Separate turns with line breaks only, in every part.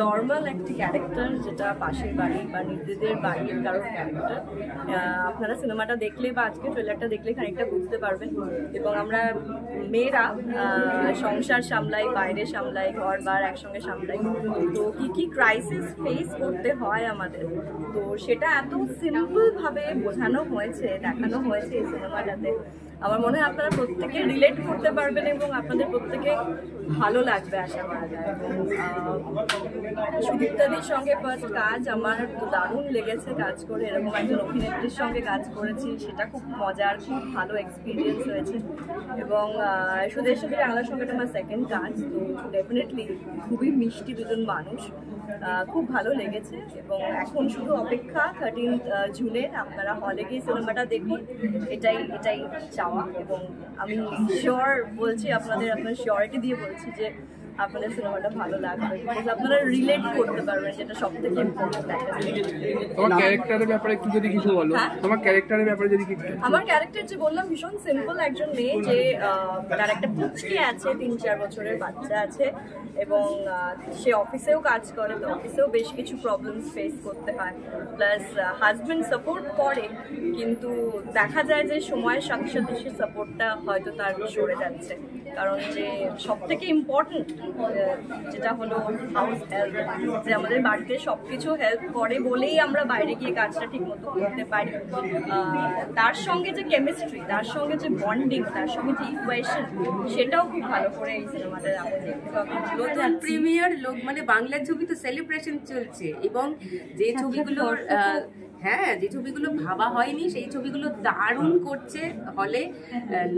Normal একটি character, যেটা পাশের বাড়ি বা নিজেদের বাড়ির কারোর ক্যারেক্টার। আপনারা সিনেমাটা দেখলে বা আজকে ট্রেলারটা দেখলে খানিকটা বুঝতে পারবেন। এবং আমরা মেয়েরা সংসার সামলাই, বাইরে সামলাই, ঘর বার একসঙ্গে সামলাই, তো কি ক্রাইসিস ফেস করতে হয় আমাদের, তো সেটা এত সিম্পলভাবে বোঝানো হয়েছে, দেখানো হয়েছে এই সিনেমাটাতে। আমার মনে হয় আপনারা প্রত্যেকে রিলেট করতে পারবেন এবং আপনাদের প্রত্যেকে ভালো লাগবে আশা করা যায়। সুদীপ্তাদির সঙ্গে ফার্স্ট কাজ আমার দারুণ লেগেছে কাজ করে, এরকম একজন অভিনেত্রীর সঙ্গে কাজ করেছি, সেটা খুব মজার, খুব ভালো এক্সপিরিয়েন্স হয়েছে। এবং সুদেশ বাংলার সঙ্গে আমার সেকেন্ড কাজ, তো ডেফিনেটলি খুবই মিষ্টি দুজন মানুষ, খুব ভালো লেগেছে। এবং এখন শুধু অপেক্ষা 13 জুনের আপনারা হলে গিয়ে সিনেমাটা দেখুন, এটাই চাওয়া। এবং আমি শিওর বলছি আপনার শিওরিটি দিয়ে বলছি যে আপনাদের সিনেমাটা ভালো লাগবে, বিকজ আপনারা রিলেট করতে পারবেন, যেটা সবথেকে ইম্পর্টেন্ট।
তোমার ক্যারেক্টারের ব্যাপারে একটু যদি কিছু বলো। তোমার ক্যারেক্টারের ব্যাপারে যদি কিছু।
আমার ক্যারেক্টার যে বললাম ভীষণ সিম্পল একজন মেয়ে, যে তার একটা পুচকি আছে, 3-4 বছরের বাচ্চা আছে, এবং সে অফিসেও কাজ করে, তো অফিসেও বেশ কিছু প্রবলেমস ফেস করতে হয়। প্লাস হাজব্যান্ড সাপোর্ট করে, কিন্তু দেখা যায় যে সময়ের সাথে সাথে সে সাপোর্টটা হয়তো তার সরে যাচ্ছে, কারণ যে সব থেকে ইম্পর্টেন্ট যেটা হলো হাউস হেল্প, যে আমাদের বাড়িতে সব কিছু হেল্প করে বলেই আমরা বাইরে গিয়ে কাজটা ঠিক মতো করতে পারি। তার সঙ্গে যে কেমিস্ট্রি, তার সঙ্গে যে বন্ডিং, তার সঙ্গে যে ইকুয়েশন, সেটাও খুব ভালো করে এই সিনেমাটা আমরা দেখতে পাবো।
নতুন প্রিমিয়ার লোক, মানে বাংলার ছবি তো সেলিব্রেশন চলছে, এবং যে ছবিগুলোর যে ছবিগুলো ভাবা হয়নি সেই ছবিগুলো দারুণ করছে, হলে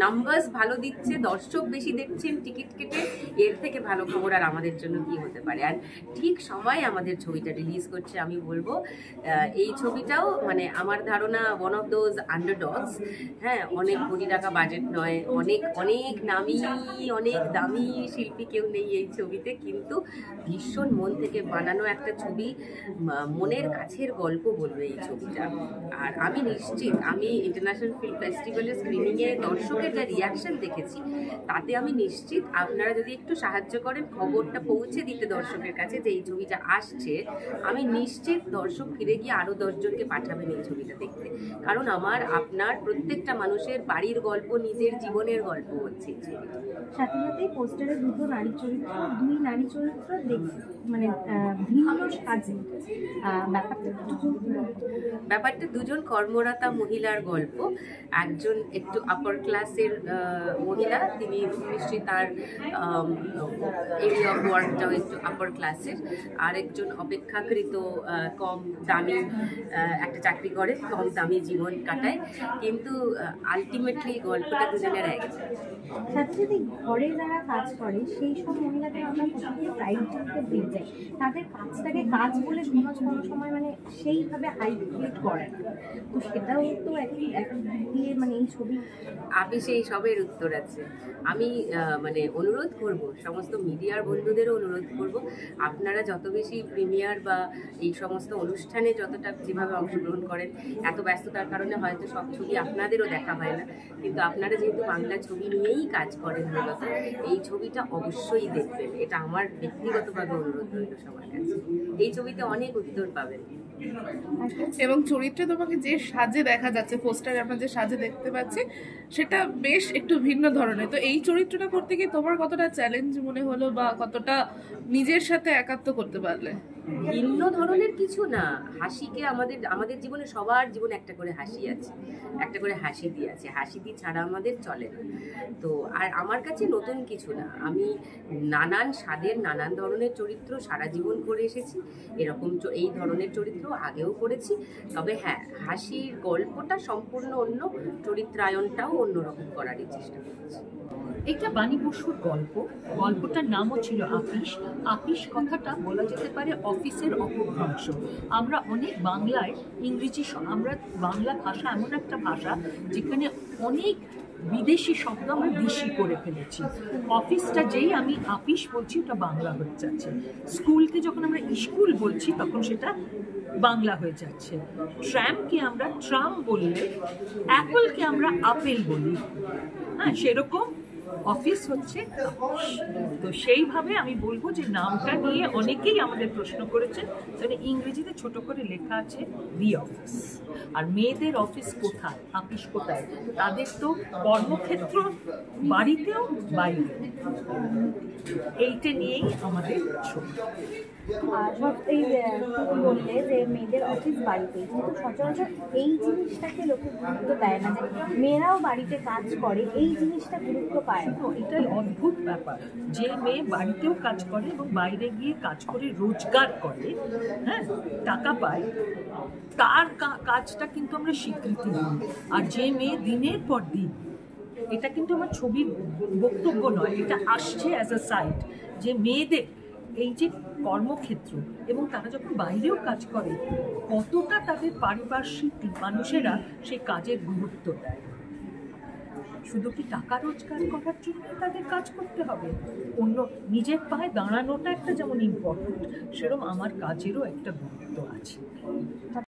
নাম্বারস ভালো দিচ্ছে, দর্শক বেশি দেখছেন টিকিট কেটে, এর থেকে ভালো খবর আর আমাদের জন্য কি হতে পারে। আর ঠিক সময় আমাদের ছবিটা রিলিজ করছে, আমি বলবো এই ছবিটাও মানে আমার ধারণা ওয়ান অফ দোজ আন্ডারডগস। অনেক কোটি টাকা বাজেট নয়, অনেক অনেক নামি অনেক দামি শিল্পী কেউ নেই এই ছবিতে, কিন্তু ভীষণ মন থেকে বানানো একটা ছবি, মনের কাছের গল্প বলবে এই ছবিটা। আর আমি নিশ্চিত, আমি ইন্টারন্যাশনাল ফিল্ম ফেস্টিভ্যালের স্ক্রিনিংয়ে দর্শকের যা রিয়াকশন দেখেছি, তাতে আমি নিশ্চিত আপনারা যদি একটু সাহায্য করেন খবরটা পৌঁছে দিতে দর্শকের কাছে যে এই ছবিটা আসছে, আমি নিশ্চিত দর্শক ফিরে গিয়ে আরও 10 জনকে পাঠাবেন এই ছবিটা দেখতে। কারণ আমার আপনার প্রত্যেকটা মানুষের বাড়ির গল্প, নিজের জীবনের গল্প হচ্ছে এই ছবিটা।
সাথে সাথে পোস্টারে দুটো নারী চরিত্র, দুই নারী চরিত্র মানে ভিন্ন সাজে।
ব্যাপারটা দুজন কর্মরতা মহিলার গল্প। একজন একটু আপার ক্লাসের মহিলা, তিনি নিশ্চয়ই তার এরিয়া অফ ওয়ার্কটাও একটু আপার ক্লাসের, আর একজন অপেক্ষাকৃত কম দামি একটা চাকরি করে, কম দামি জীবন কাটায়, কিন্তু আলটিমেটলি গল্পটা দুজনের এক।
সাথে সাথে ঘরে যারা কাজ করে সেই সব মহিলাদের আমরা প্রথমে প্রাইড দিতে দিয়ে যাই, তাদের কাজটাকে কাজ বলে কোনো সময় মানে সেইভাবে হাইলাইট করে না, তো সেটাও তো এক দিয়ে মানে এই ছবি
আপিসে এই সবের উত্তর আছে। আমি মানে অনুরোধ করব, সমস্ত মিডিয়ার বন্ধুদেরও অনুরোধ করব, আপনারা যত বেশি প্রিমিয়ার বা এই সমস্ত অনুষ্ঠানে যতটা যেভাবে অংশগ্রহণ করেন, এত ব্যস্ততার কারণে হয়তো সব ছবি আপনাদেরও দেখা হয় না, কিন্তু আপনারা যেহেতু বাংলা ছবি নিয়েই কাজ করেন মূলত, এই ছবিটা অবশ্যই দেখবেন, এটা আমার ব্যক্তিগতভাবে অনুরোধ রইল সবার কাছে। এই ছবিতে অনেক উত্তর পাবেন।
এবং চরিত্রে তোমাকে যে সাজে দেখা যাচ্ছে, পোস্টারে আমরা যে সাজে দেখতে পাচ্ছি, সেটা বেশ একটু ভিন্ন ধরনের। তো এই চরিত্রটা করতে গিয়ে তোমার কতটা চ্যালেঞ্জ মনে হলো, বা কতটা নিজের সাথে একাত্ম করতে পারলে?
ভিন্ন ধরনের কিছু না, হাসিকে আমাদের জীবনে, সবার জীবনে একটা করে হাসি আছে, একটা করে হাসি দিয়ে আছে, হাসি দিয়ে ছাড়া আমাদের চলে না। তো আর আমার কাছে নতুন কিছু না, আমি নানান স্বাদের নানান ধরনের চরিত্র সারা জীবন করে এসেছি, এরকম এই ধরনের চরিত্র আগেও করেছি, তবে হাসির গল্পটা সম্পূর্ণ অন্য, চরিত্রায়নটাও অন্যরকম করারই চেষ্টা করেছি।
এটা বাণী বসুর গল্প, গল্পটার নামও ছিল আপিস। আপিস কথাটা বলা যেতে পারে অফিসের অপভ্রংশ। আমরা অনেক বাংলায় ইংরেজি, আমরা বাংলা ভাষা এমন একটা ভাষা যেখানে অনেক বিদেশি শব্দ আমরা দেশি করে ফেলেছি। অফিসটা যেই আমি আপিস বলছি ওটা বাংলা হয়ে যাচ্ছে, স্কুলকে যখন আমরা স্কুল বলছি তখন সেটা বাংলা হয়ে যাচ্ছে, ট্রামকে আমরা ট্রাম বললে, অ্যাপলকে আমরা আপেল বলি, সেরকম অফিস হচ্ছে আপিস। তো সেইভাবে আমি বলবো যে নামটা নিয়ে অনেকেই আমাদের প্রশ্ন করেছেন, মানে ইংরেজিতে ছোট করে লেখা আছে দি অফিস। আর মেয়েদের অফিস কোথায়, আপিস কোথায়, তাদের তো কর্মক্ষেত্র বাড়িতেও বাইরে, এইটা নিয়েই আমাদের ছবি।
আর সব এই তুমি বললে যে মেয়েদের অফিস বাড়িতেই, কিন্তু সচরাচর এই জিনিসটাকে লোকে গুরুত্ব দেয় না, যে মেয়েরাও বাড়িতে কাজ করে, এই জিনিসটা গুরুত্ব পায় না।
তো এটাই অদ্ভুত ব্যাপার, যে মেয়ে বাড়িতেও কাজ করে এবং বাইরে গিয়ে কাজ করে রোজগার করে, হ্যাঁ, টাকা পায়, তার কাজটা কিন্তু আমরা স্বীকৃতি দিই। আর যে মেয়ে দিনের পর দিন, এটা কিন্তু আমার ছবির বক্তব্য নয়, এটা আসছে অ্যাজ আ সাইড, যে মেয়েদের এই যে কর্মক্ষেত্র এবং তারা যখন বাইরেও কাজ করে, কতটা তাদের পারিপার্শ্বিক মানুষেরা সেই কাজের গুরুত্ব দেয়। শুধু কি টাকা রোজগার করার জন্য তাদের কাজ করতে হবে? অন্য নিজের পায়ে দাঁড়ানোটা একটা যেমন ইম্পর্টেন্ট, সেরকম আমার কাজেরও একটা গুরুত্ব আছে।